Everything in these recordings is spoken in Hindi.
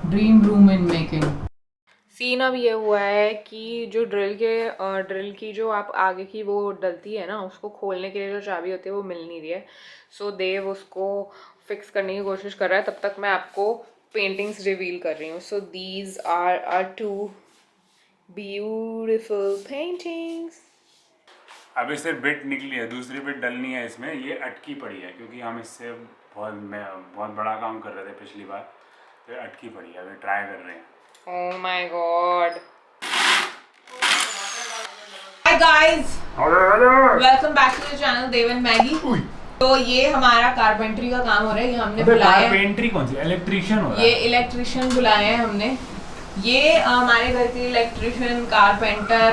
Dream room in making. Scene अब ये हुआ है कि जो ड्रिल की जो आप आगे की वो डलती है ना, उसको खोलने के लिए जो चाबी होती है वो मिल नहीं रही है। सो देव उसको फिक्स करने की कोशिश कर रहा है, तब तक मैं आपको पेंटिंग्स रिवील कर रही हूँ। So these are two beautiful paintings. अभी सिर्फ बिट निकली है, दूसरी बिट डलनी है इसमें, ये अटकी पड़ी है क्योंकि हम इससे बहुत बड़ा काम कर रहे थे पिछली बार, तो ये अटकी पड़ी है, अभी ट्राई कर रहे हैं। Oh my god. Hi guys, welcome back to the channel Dev and Maggie. तो ये हमारा कारपेंटरी का काम हो रहा है, ये हमने बुलाया है। कारपेंटरी कौन सी, इलेक्ट्रिशियन हो रहा है। ये इलेक्ट्रिशियन बुलाए हैं हमने। ये हमारे घर के इलेक्ट्रिशियन, कारपेंटर,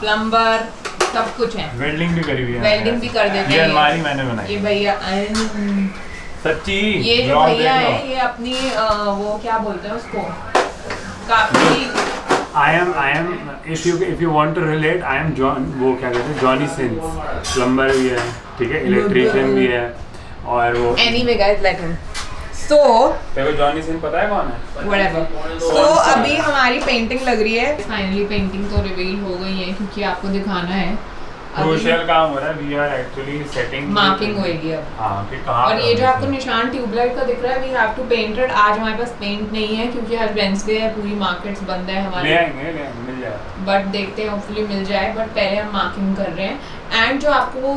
प्लम्बर सब कुछ है। वेल्डिंग भी करी हुई है, वेल्डिंग भी कर देते हैं। ये अलमारी मैंने बनाई। ये भैया सच्ची, ये जो भैया है ये अपनी वो क्या बोलते हैं उसको, काफी I am if you want to relate, I am John, वो क्या कहते हैं, जॉनी सिंस, प्लम्बर भी है, ठीक है, इलेक्ट्रिशियन भी है, और वो anyway guys let him. So देखो जॉनी सिंह पता है कौन है, whatever. So अभी हमारी पेंटिंग लग रही है। फाइनली पेंटिंग तो रिवील हो गई है क्योंकि आपको दिखाना है। क्रूशियल काम हो रहा है, we are actually setting, marking होएगी अब। हाँ कि कहाँ। और ये जो आपको निशान ट्यूबलाइट का दिख रहा है, we have to paint it. आज हमारे पास पेंट नहीं है क्योंकि आज वेडनेसडे है, पूरी मार्केट्स बंद है हमारे। ले आएंगे मिल जाएगा, बट देखते हैं, होपफुली मिल जाए। बट पहले हम मार्किंग कर रहे हैं। एंड जो आपको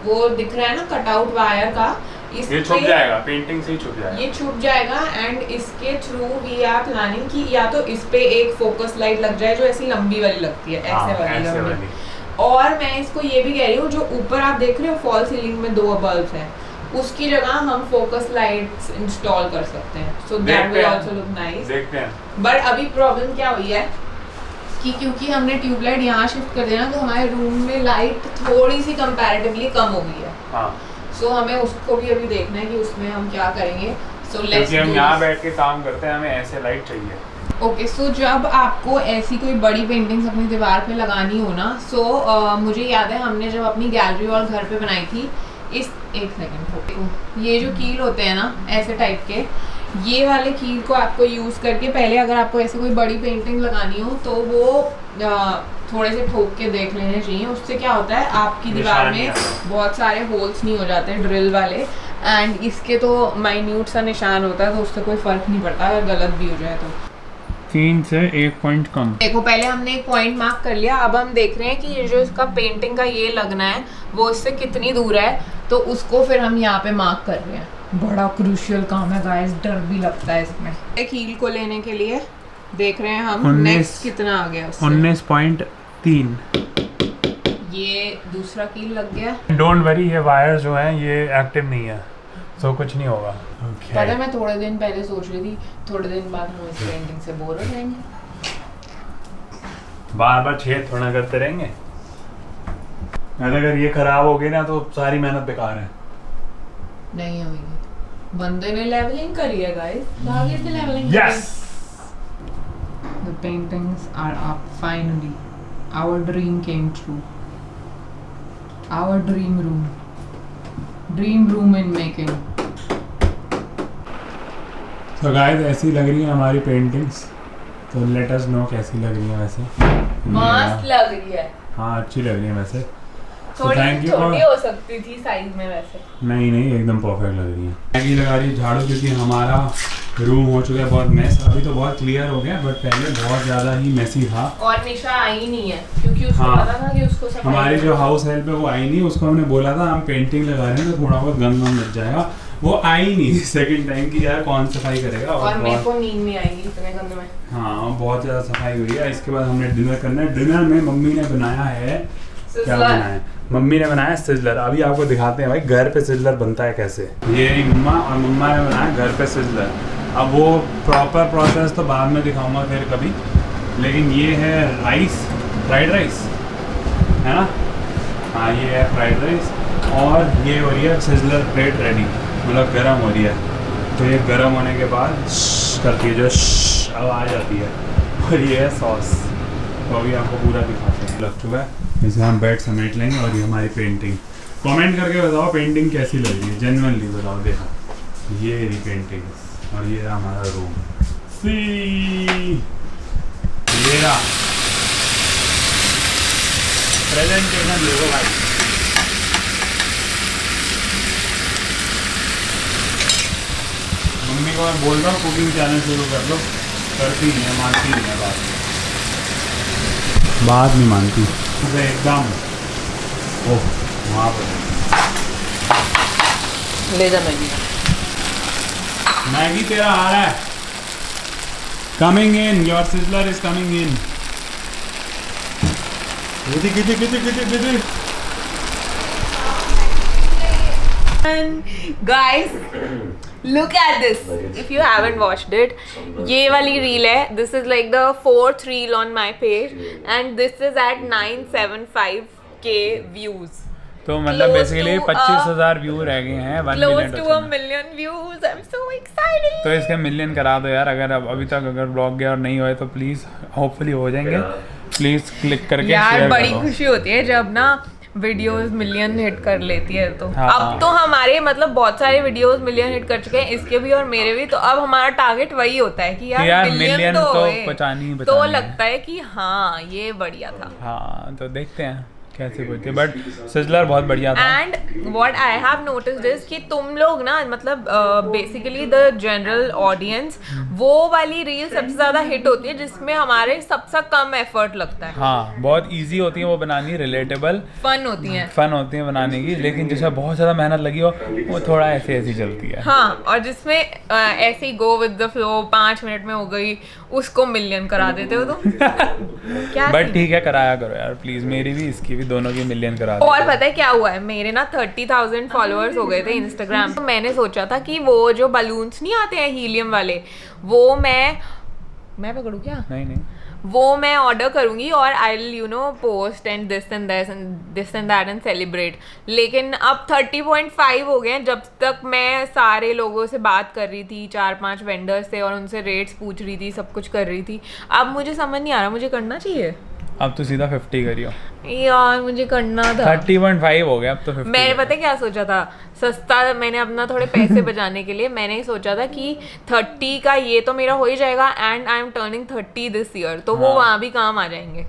वो दिख रहा है ना कटआउट वायर का, ये छुप जाएगा, पेंटिंग से ही छुप जाएगा, ये छुप जाएगा। एंड इसके थ्रू वी आर प्लानिंग कि या तो इस पे एक फोकस लाइट लग जाए जो ऐसी लंबी वाली लगती है, ऐसे वाली। और मैं इसको ये भी कह रही हूँ, जो ऊपर आप देख रहे हो फॉल सीलिंग में 2 बल्ब हैं, उसकी जगह हम फोकस लाइट्स इंस्टॉल कर सकते हैं। So that will also look nice. देखते हैं। बट अभी प्रॉब्लम क्या हुई है कि क्योंकि हमने ट्यूबलाइट यहाँ शिफ्ट कर दिया ना, तो हमारे रूम में लाइट थोड़ी सी कंपैरेटिवली कम हो गई है। हाँ, सो हमें उसको भी अभी देखना है कि उसमें हम क्या करेंगे। सो लेट्स क्योंकि हम यहाँ बैठ के काम करते हैं, हमें ऐसे लाइट चाहिए। ओके, सो जब आपको ऐसी कोई बड़ी पेंटिंग्स अपनी दीवार पे लगानी हो ना, मुझे याद है हमने जब अपनी गैलरी वॉल घर पे बनाई थी, इस एक सेकंड, ये जो कील होते हैं ना ऐसे टाइप के, ये वाले कील को आपको यूज़ करके पहले अगर आपको ऐसे कोई बड़ी पेंटिंग लगानी हो तो वो थोड़े से ठोक के देख लेने चाहिए। उससे क्या होता है, आपकी दीवार में बहुत सारे होल्स नहीं हो जाते ड्रिल वाले। एंड इसके तो माइन्यूट सा निशान होता है, तो उससे कोई फ़र्क नहीं पड़ता अगर गलत भी हो जाए तो। 3 से 1 पॉइंट कम। देखो पहले हमने एक पॉइंट मार्क कर लिया, अब हम देख रहे हैं कि ये जो इसका पेंटिंग का ये लगना है वो इससे कितनी दूर है, तो उसको फिर हम यहाँ पे मार्क कर रहे हैं। बड़ा क्रूशियल काम है गाइस, डर भी लगता है इसमें। एक हील को लेने के लिए देख रहे हैं हम नेक्स्ट कितना आ गया उससे। 19.3। ये दूसरा कील लग गया। डोंट वरी, ये वायर जो है ये एक्टिव नहीं है, तो कुछ नहीं होगा। पता है मैं थोड़े दिन पहले सोच रही थी थोड़े दिन बाद हम इस पेंटिंग से बोर हो जाएंगे, बार बार छेद थोड़ा करते रहेंगे। अगर ये खराब हो गई ना तो सारी मेहनत बेकार है। नहीं होगी, बंदे ने लेवलिंग करी है गाइस, आगे से levelling. Yes, The paintings are up finally. Our dream came true. Our dream room. Dream room in making. तो गाइस ऐसी लग रही है हमारी पेंटिंग्स, तो लेट अस नो कैसी लग रही है। वैसे मस्त लग रही है। हाँ अच्छी लग रही है वैसे, थोड़ी सी छोटी हो सकती थी साइज में वैसे। नहीं एकदम परफेक्ट लग रही है। मैगी लगा रही है झाड़ू, क्योंकि हमारा रूम हो चुका है बहुत मेस। अभी तो बहुत क्लियर हो गया, बट पहले बहुत ज़्यादा ही मेसी था। और निशा आई नहीं है क्योंकि उसको हाँ, पता था कि उसको सफाई हमारी जो हाउस हेल्प है वो आई नहीं, उसको हमने बोला था हम पेंटिंग लगा रहे हैं तो थोड़ा बहुत गंद लग जाएगा, वो आई नहीं सेकंड टाइम की, यार कौन सफाई करेगा। और मेरे को नींद नहीं आएगी इतने गंद में। हाँ बहुत ज़्यादा सफाई हुई है। इसके बाद हमने डिनर करना है। डिनर में मम्मी ने बनाया है, क्या बनाया है, मम्मी ने बनाया सिजलर। अभी आपको दिखाते हैं भाई घर पे सिजलर बनता है कैसे। ये मम्मा और मम्मा ने बनाया घर पे सिजलर। अब वो प्रॉपर प्रोसेस तो बाद में दिखाऊंगा फिर कभी, लेकिन ये है राइस, फ्राइड राइस है ना। हाँ ये है फ्राइड राइस, और ये हो रही है सिजलर प्लेट रेडी, मतलब गर्म हो रही है। तो ये गर्म होने के बाद करती है जो आवाज़ आती है, और ये है सॉस। तो अभी आपको पूरा दिखाते हैं। लग चुका है, इसे हम बेड समेट लेंगे। और ये हमारी पेंटिंग, कमेंट करके बताओ पेंटिंग कैसी लग रही है, जेन्युइनली बताओ। देखो ये रही पेंटिंग, और ये रहा हमारा रूम। ये रहा प्रेजेंटेशन, देखो भाई। मम्मी को मैं बोल रहा हूँ कुकिंग चैनल शुरू कर लो, करती नहीं है, मानती नहीं है बात नहीं मानती एकदम। ओह वहाँ पर ले जा मैगी। मैगी तेरा आ रहा है। Coming in, your sizzler is coming in. किधर Guys, look at this. If you haven't watched it, ये वाली reel है. This is like the 4th reel on my page, and this is at 975k views. तो मतलब बेसिकली 25,000 व्यू रह गए हैं 1 Close to a million views. I'm so excited. तो इसके मिलियन करा दो यार। अगर अभी तक अगर ब्लॉग गया और नहीं हुए तो प्लीज, होपफुली हो जाएंगे। प्लीज क्लिक करके यार बड़ी खुशी होती है जब ना वीडियोस मिलियन हिट कर लेती है। तो हाँ। अब तो हमारे मतलब बहुत सारे वीडियोस मिलियन हिट कर चुके हैं, इसके भी और मेरे भी। तो अब हमारा टारगेट वही होता है कि यार मिलियन तो बचानी तो लगता है कि हाँ ये बढ़िया था। हाँ तो देखते हैं कैसे बोलते हैं, बट सिजलर बहुत बढ़िया था। And what I have noticed is कि तुम लोग ना मतलब बेसिकली द जनरल ऑडियंस वो वाली रील सबसे ज्यादा हिट होती है जिसमें हमारे सबसे कम एफर्ट लगता है। हाँ बहुत इजी होती है वो बनानी, रिलेटेबल फन होती है बनाने की। लेकिन जिसमें बहुत ज्यादा मेहनत लगी हो वो थोड़ा ऐसे ऐसी चलती है। हाँ, और जिसमें ऐसे ही go with the flow 5 minute में हो गई, उसको मिलियन करा देते हो तुम। क्या बट ठीक है, कराया करो यार प्लीज, मेरी भी इसकी भी दोनों की मिलियन करा दो। और पता है क्या हुआ है, मेरे ना 30,000 फॉलोअर्स हो गए थे इंस्टाग्राम। तो मैंने सोचा था कि वो जो बलून्स नहीं आते हैं हीलियम वाले, वो मैं पकड़ूं क्या? नहीं वो मैं ऑर्डर करूंगी और I will you know post and this and that and celebrate. लेकिन अब 30.5 हो गए हैं। जब तक मैं सारे लोगों से बात कर रही थी, 4-5 वेंडर्स थे और उनसे रेट्स पूछ रही थी, सब कुछ कर रही थी। अब मुझे समझ नहीं आ रहा मुझे करना चाहिए। अब तो सीधा 50 करियो यार, मुझे करना था। 30.5 हो गया, अब तो 50। मैंने पता क्या सोचा था, सस्ता, मैंने अपना थोड़े पैसे बचाने के लिए मैंने सोचा था कि 30 का ये तो मेरा हो ही जाएगा and I am turning 30 this year, तो वो वहाँ भी काम आ जाएंगे।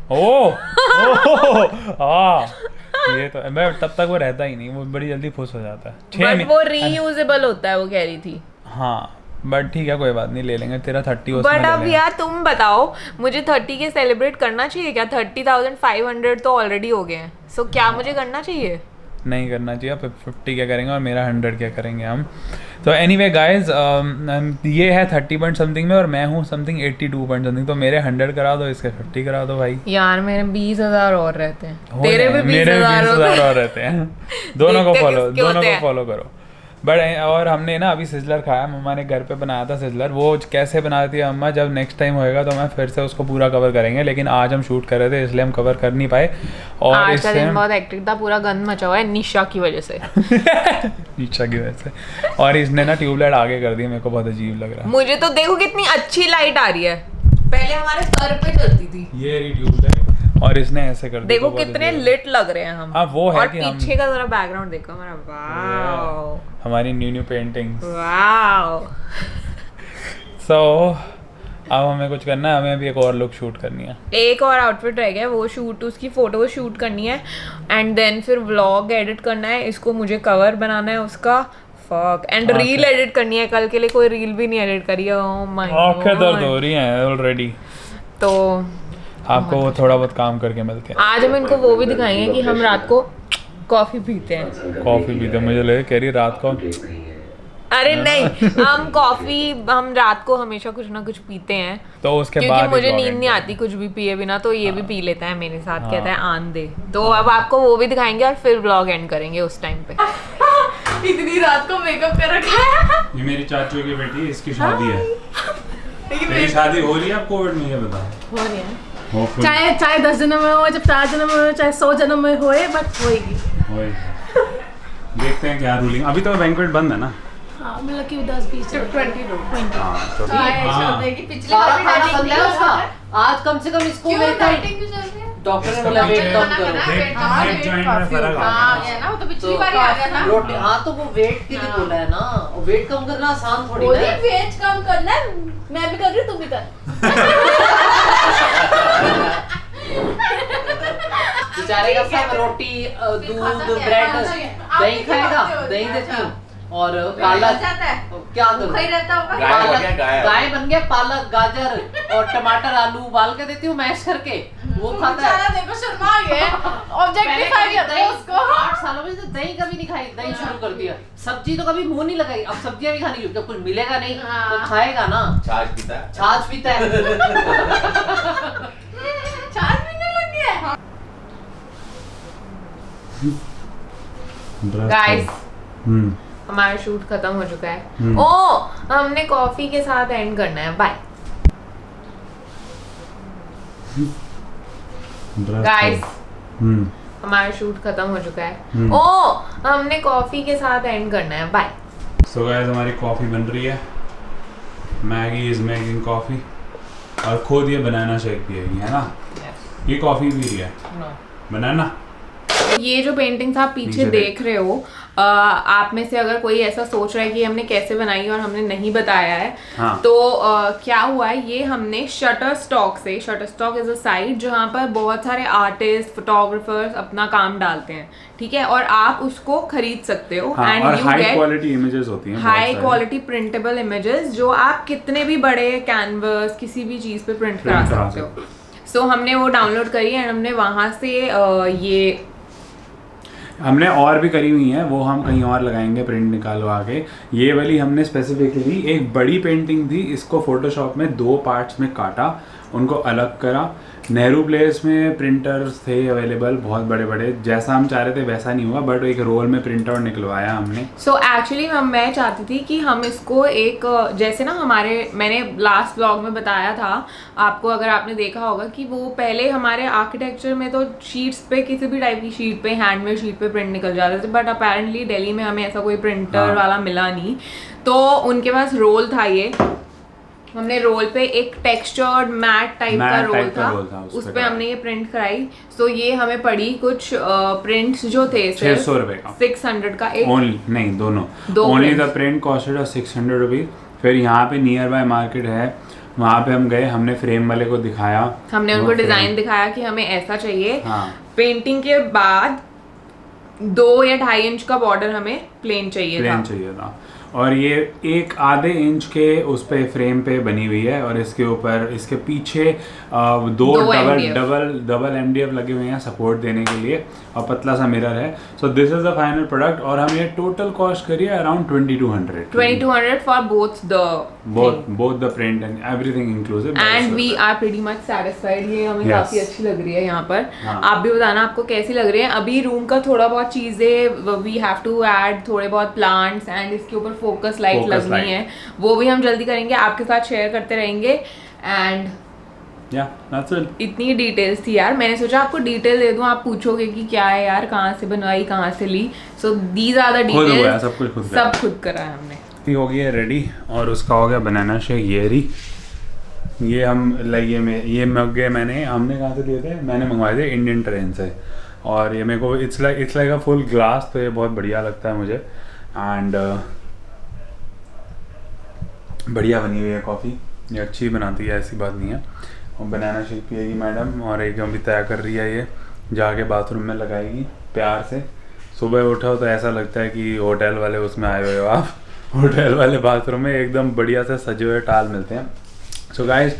ये तो मैं तब तक वो रहता ही नहीं, वो बड़ी जल्दी फुस हो जाता है। बट वो रीयूजेबल होता है, वो कह रही थी। हाँ बट ठीक है, कोई बात नहीं, ले लेंगे तेरा 30 उसमें। बट अब यार तुम बताओ, मुझे 30 के सेलिब्रेट करना चाहिए क्या? 30,500 तो ऑलरेडी हो गए हैं। सो क्या मुझे करना चाहिए? नहीं करना चाहिए। 50 क्या करेंगे और मेरा 100 क्या करेंगे हम। तो एनीवे गाइज, ये है 30 पॉइंट समथिंग में और मैं हूँ समथिंग 82 पॉइंट समथिंग। तो मेरे 100 करा दो, इसके 50 करा दो भाई। यार मेरे 20,000 और रहते हैं, तेरे भी 20,000 और रहते हैं। दोनों को फॉलो करो। बट और हमने ना अभी सिजलर खाया, मम्मा ने घर पे बनाया था सिजलर। वो कैसे बनाती है अम्मा, जब नेक्स्ट टाइम होएगा तो मैं फिर से उसको पूरा कवर करेंगे। लेकिन आज हम शूट कर रहे थे इसलिए हम कवर कर नहीं पाए। और आज का दिन बहुत हेक्टिक था, पूरा गंद मचा हुआ है निशा की वजह से। निशा की वजह से। और इसने ना ट्यूबलाइट आगे कर दी, मेरे को बहुत अजीब लग रहा है। मुझे तो देखो कितनी अच्छी लाइट आ रही है, पहले हमारे सर पे चलती थी। ये रही ट्यूबलाइट और इसने ऐसे कर दिया। देखो कितने लिट लग रहे हैं हम। हाँ वो है और कि पीछे का जरा बैकग्राउंड देखो हमारा। वाओ, हमारी न्यू पेंटिंग्स। वाओ। सो अब हमें कुछ करना है, हमें अभी एक और लुक शूट करनी है। एक और आउटफिट रह गया, वो शूट, उसकी फोटो शूट करनी है एंड देन फिर व्लॉग एडिट करना है। इसको मुझे कवर बनाना है उसका, फक, एंड रील एडिट करनी है। कल के लिए कोई रील भी नहीं एडिट करी है। ओह माय गॉड, आंखें दर्द हो रही हैं ऑलरेडी। तो आपको वो थोड़ा बहुत काम करके मिलते हैं। आज हम इनको वो भी दिखाएंगे कि हम रात को कॉफी पीते हैं। कॉफी पीते, मुझे लगे कह रही रात को। अरे नहीं, हम रात को हमेशा कुछ ना कुछ पीते हैं। तो उसके क्योंकि बाद मुझे नींद नहीं आती कुछ भी पिए बिना, तो ये भी पी लेता है मेरे साथ। कहता है आन दे। तो अब आपको वो भी दिखाएंगे और फिर व्लॉग एंड करेंगे उस टाइम पे। इतनी रात को मेकअप कर रखा है। ये मेरी चाचू की बेटी है, इसकी शादी है। मेरी शादी हो रही है आप कोविड में, ये बता। हो रही है, चाहे 10 जन्म में हो, जब 4 जन्म में हो, चाहे 100 जन्म में होए, बट होएगी। देखते हैं क्या रूलिंग। अभी तो बैंक्वेट बंद है ना। हाँ, मतलब कि 10-20 आज कम से कम इसको मेरे को डॉक्टर ने बोला वेट कम करो। एक जॉइंट में फर्क आ हाँ गया ये ना वो तो पिछली बार ही आ गया था। रोटी हाँ तो वो वेट के लिए बोला है ना, वेट कम करना आसान थोड़ी ना है। वेट कम करना है, मैं भी कर रही हूँ, तुम भी कर। बेचारे का सब रोटी दूध ब्रेड दही खाएगा, दही देती हूँ और पालक क्या करूँ, गाय बन गया, पालक गाजर और टमाटर आलू उबाल के देती हूँ मैश करके, वो खाता है। देखो शर्मा आ गया, ऑब्जेक्टिफाई कर रहे हो उसको। 8 सालों में से दही कभी नहीं खाई, दही शुरू कर दिया, सब्जी तो कभी मुंह नहीं लगाई, अब सब्जियां भी खानी क्योंकि कुछ मिलेगा नहीं तो खाएगा ना। छाछ पीता है, छाछ पीता है। छाछ पीने लग गया। गाइस हम्म हमारा शूट खत्म हो चुका है। हम्म। ओ हमने कॉफी के साथ एंड करना है। बाय गाइस हमारा शूट खत्म हो चुका है। ओ हमने कॉफी के साथ एंड करना है। बाय। सो गाइस हमारी कॉफी बन रही है, मैगी इज मेकिंग कॉफी और खुद ये बनाना शेक पिएगी है ना। ये कॉफी पी रही है बनाना। ये जो पेंटिंग्स आप पीछे पीछे देख रहे हो, आप में से अगर कोई ऐसा सोच रहा है कि हमने कैसे बनाई और हमने नहीं बताया है, हाँ। तो क्या हुआ है, ये हमने शटरस्टॉक से, शटरस्टॉक इज अ साइट जहाँ पर बहुत सारे आर्टिस्ट फोटोग्राफर्स अपना काम डालते हैं, ठीक है, और आप उसको खरीद सकते हो हाँ, एंड और you high gate quality images होती हैं, हाई क्वालिटी प्रिंटेबल इमेजेस जो आप कितने भी बड़े कैनवस किसी भी चीज पे प्रिंट करा सकते हो। सो हमने वो डाउनलोड करी एंड हमने वहां से ये हमने और भी करी हुई हैं, वो हम कहीं और लगाएंगे प्रिंट निकालवा के। ये वाली हमने स्पेसिफिकली एक बड़ी पेंटिंग थी, इसको फोटोशॉप में 2 पार्ट्स में काटा, उनको अलग करा। नेहरू प्लेस में प्रिंटर्स थे अवेलेबल बहुत बड़े बड़े, जैसा हम चाह रहे थे वैसा नहीं हुआ, बट एक रोल में प्रिंट आउट निकलवाया हमने। सो एक्चुअली मैं चाहती थी कि हम इसको एक, जैसे ना हमारे, मैंने लास्ट ब्लॉग में बताया था आपको, अगर आपने देखा होगा, कि वो पहले हमारे आर्किटेक्चर में तो शीट्स पे, किसी भी टाइप की शीट पे, हैंडमेड शीट पे प्रिंट निकल जाते थे, बट अपेरेंटली दिल्ली में हमें ऐसा कोई प्रिंटर वाला मिला नहीं, तो उनके पास रोल था। ये हमने रोल पे एक टेक्सचर्ड मैट टाइप का रोल था, उस पे हमने ये प्रिंट कराई। सो ये हमें पड़ी कुछ प्रिंट्स जो थे 600 रुपए का, 600 का एक, ओनली नहीं दोनों, only the print costed 600 rupees. फिर यहाँ पे नियर बाय मार्केट है, वहाँ पे हम गए, हमने फ्रेम वाले को दिखाया, हमने उनको डिजाइन दिखाया कि हमें ऐसा चाहिए। हाँ। पेंटिंग के बाद 2 या 2.5 इंच का बॉर्डर हमें प्लेन चाहिए था। और ये 1 आधे इंच के उस पे फ्रेम पे बनी हुई है, और इसके ऊपर, इसके पीछे 2 डबल MDF लगे हुए हैं सपोर्ट देने के लिए, और पतला सा मिरर है। So this is the final product, और हम ये टोटल कॉस्ट करिए around 2200 for both the print and everything inclusive, and we are pretty much satisfied. ये हमें काफी अच्छी लग रही है यहाँ पर। हाँ। आप भी बताना आपको कैसी लग रही है। अभी रूम का थोड़ा बहुत चीजें वी हैव टू ऐड, थोड़े बहुत प्लांट्स, एंड इसके ऊपर फोकस लाइट लगनी है, वो भी हम जल्दी करेंगे, आपके साथ शेयर करते रहेंगे। And that's it. इतनी डिटेल्स थी यार, मैंने सोचा आपको डिटेल दे दूं, आप पूछोगे कि क्या है यार, कहाँ से बनवाई, कहाँ से ली। So these are the details, सब कुछ खुद करा है हमने। हो गया रेडी, और उसका हो गया बनाना शेक। ये हम ये मग्गे हमने कहाँ से लिए थे, मैंने मंगवाए थे इंडियन ट्रेन से, और ये मेरे को it's like a full glass, तो ये बहुत बढ़िया लगता है मुझे। एंड बढ़िया बनी हुई है कॉफ़ी, ये अच्छी बनाती है, ऐसी बात नहीं है। और बनाना शेक पिएगी मैडम, और एक अभी तय कर रही है, ये जाके बाथरूम में लगाएगी प्यार से। सुबह उठो तो ऐसा लगता है कि होटल वाले उसमें आए हुए हो आप, होटल वाले बाथरूम में एकदम बढ़िया से सजे हुए टाल मिलते हैं। सो गाइज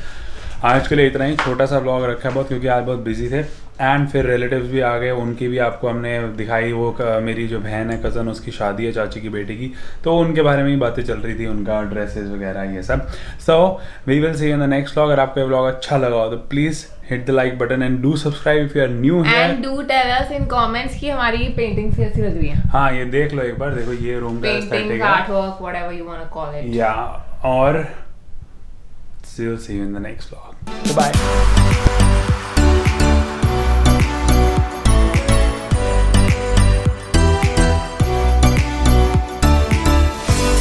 आज के लिए इतना ही, छोटा सा ब्लॉग रखा है बहुत, क्योंकि आज बहुत बिजी थे। एंड फिर रिलेटिव्स भी आ गए, उनकी भी आपको हमने दिखाई। वो मेरी जो बहन है, कज़न, उसकी शादी है चाची की बेटी की, तो उनके बारे में ही बातें चल रही थी, उनका ड्रेसेस वगैरह ये सब। So we will see in the next vlog. अगर आपको ये व्लॉग अच्छा लगा हो तो please hit the like button and do subscribe if you are new here, and do tell us in comments कि हमारी पेंटिंग्स कैसी लग रही है। हाँ, ये देख लो एक बार, देखो ये रूम का painting, artwork, whatever you want to call it. या, और see you in the next vlog. Goodbye.